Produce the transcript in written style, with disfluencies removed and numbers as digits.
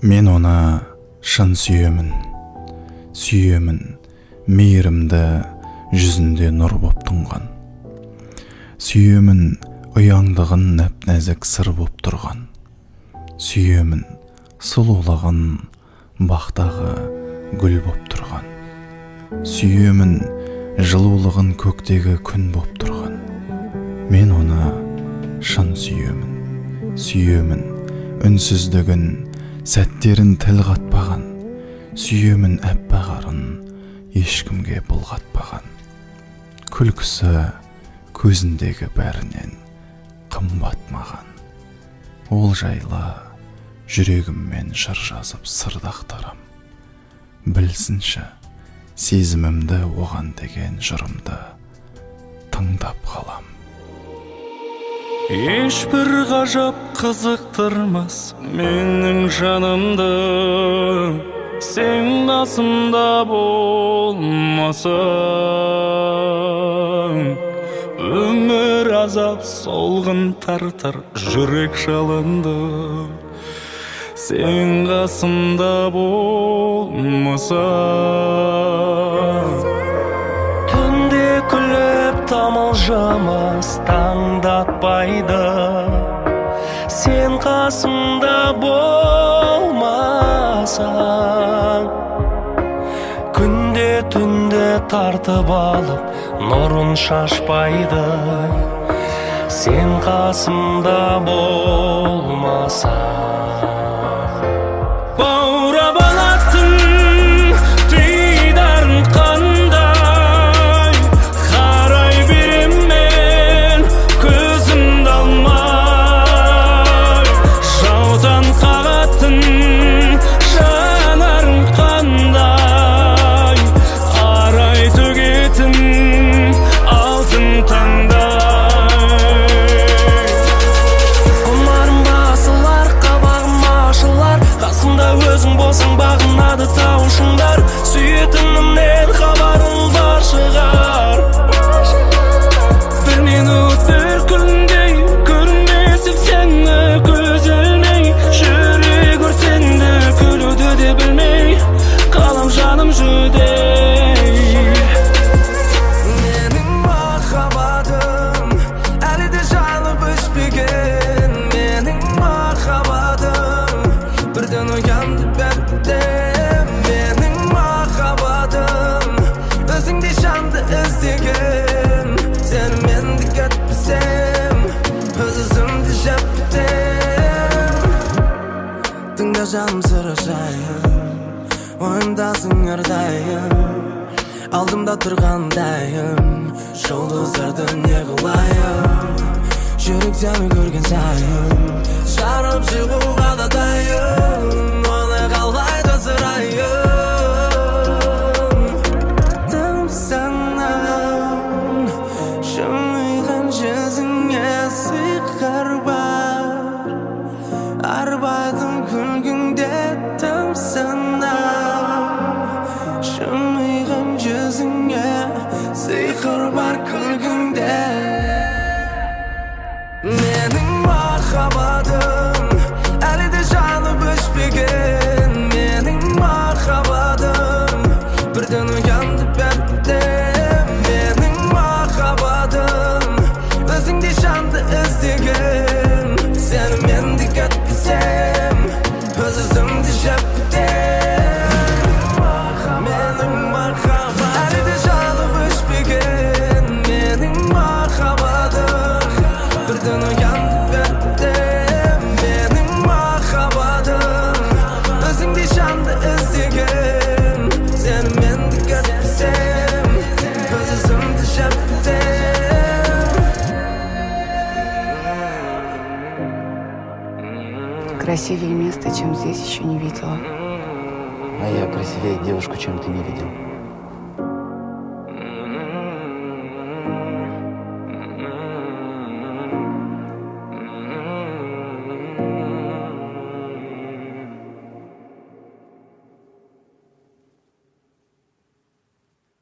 Мен оны шын сүйемін, мейірімді жүзінде нұр боп тұнған. Сүйемін ұяңдығын нәп-нәзік сыр боп тұрған. Сүйемін сұлулығын бақтағы гүл боп тұрған. Сүйемін жылулығын көктегі күн боп тұрған. Мен оны шын сүйемін, үнсіздігін, сәттерін тіл қатпаған. Сүйемін әппағарын ешкімге бұлғатпаған. Күлкісі көзіндегі бәрінен қымбат маған. Ол жайлы жүрегіммен жыр жазып сырдақтарам. Білсінші сезімімді оған деген жырымды тыңдап қалам. Ешбір ғажап қызықтырмас менің жанымды, сен қасымда болмасаң. Өмір азап солғын тартар жүрек жалынды, сен қасымда болмасаң. Түнде күліп тамылжымас таңдатпайды, сен қасымда болмасаң. Күнде түнде тартып алып нұрын шашпайды, сен қасымда болмасаң. Баурап алатын дидарын қандай, қарай берем мен көзімді алмай. Жаутан қағатын жанарың қандай, арай төгетін алтын таңдай. Құмарым басылар, қабағым ашылар, қасымда өзің болсаң бағынады тауышыңдар. Сүйетінімнен хабарың бар шығар. Бір минут бір күндей көрмесіп сені көз ілмей, жүрек өртенді күлуді де білмей, қалам жаным жүдей. Менің махаббатым әлі де жайлып өшпеген. Менің махаббатым бірден оянды бәрінде. Менің махаббатым өзіңдей жанды іздеген. Сені мен дикет білсем, өз өзімді жеп бітем. Тыңда жаным сұрашайын, ойымдасың әрдайым. Алдымда тұрғандайым, жұлдыздарды не қылайын. Жүрек сені көрген сайын, жарып шығуға да дайын. Оны қалай жасырайын. Тым санам жымиған жүзіңе сиқыр бар. Арбайтын күлгіңде тым санам жымиған жүзіңе сиқыр бар күлгіңде. Менің махаббатым әлі де жайлып өшпеген. Менің махаббатым бірден оянды бәрінде. Менің махаббатым өзіңдей жанды іздеген. Сені мен дикет білсем, өз өзімді жеп бітем. Менің махаббатым әлі де жайлып өшпеген. Менің махаббатым бірден оянды бәрінде. Менің махаббатым өзіңдей жанды іздеген. Сені мен дикет білсем, өз өзімді жеп бітем. Красивее места, чем здесь, еще не видела. А я красивее девушку, чем ты не видел.